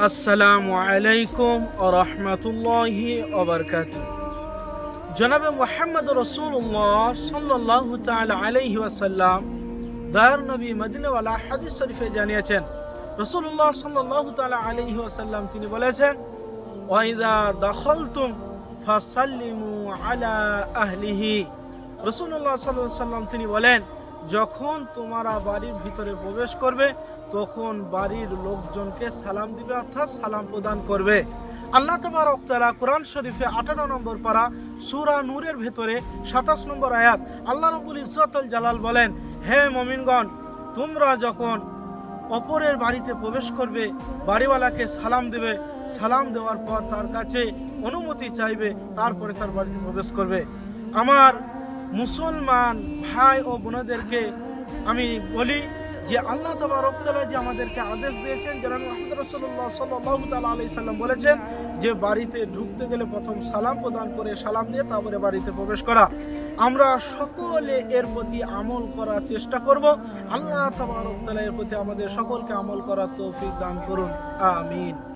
আসসালামু আলাইকুম ওয়া রাহমাতুল্লাহি ওয়া বারাকাতুহু। জনাবে মুহাম্মদ রাসূলুল্লাহ সাল্লাল্লাহু তাআলা আলাইহি ওয়াসাল্লাম দয়ার নবী মদিনাওয়ালা হাদিস শরীফে জানিয়েছেন, রাসূলুল্লাহ সাল্লাল্লাহু তাআলা আলাইহি ওয়াসাল্লাম তিনি বলেছেন, ওয়া ইযা দাখালতুম ফাসাল্লিমু আলা আহলিহি। রাসূলুল্লাহ সাল্লাল্লাহু আলাইহি ওয়াসাল্লাম তিনি বলেন, যখন তোমরা বাড়ির ভিতরে প্রবেশ করবে তখন বাড়ির লোকজনকে সালাম দিবে, অর্থাৎ সালাম প্রদান করবে। আল্লাহ তাবারক ওয়া তাআলা কোরআন শরীফে 58 নম্বর পারা সূরা নূরের ভিতরে 27 নম্বর আয়াত আল্লাহ রাব্বুল ইজ্জতুল জালাল বলেন, হে মুমিনগণ, তোমরা যখন অপরের বাড়িতে প্রবেশ করবে বাড়িওয়ালাকে সালাম দেবে, সালাম দেওয়ার পর তার কাছে অনুমতি চাইবে, তারপরে তার বাড়িতে প্রবেশ করবে। আমার মুসলমান ভাই ও বোনদেরকে আমি বলি যে আল্লাহ তাবারক ওয়া তাআলা যে আমাদেরকে আদেশ দিয়েছেন, জনাব মুহাম্মদ রাসূলুল্লাহ সাল্লাল্লাহু তাআলা আলাইহি সাল্লাম বলেছেন যে বাড়িতে ঢুকতে গেলে প্রথম সালাম প্রদান করে সালাম দিয়ে তারপরে বাড়িতে প্রবেশ করা। আমরা সকলে এর প্রতি আমল করার চেষ্টা করব। আল্লাহ তাবারক ওয়া তাআলা এর প্রতি আমাদের সকলকে আমল করার তৌফিক দান করুন, আমিন।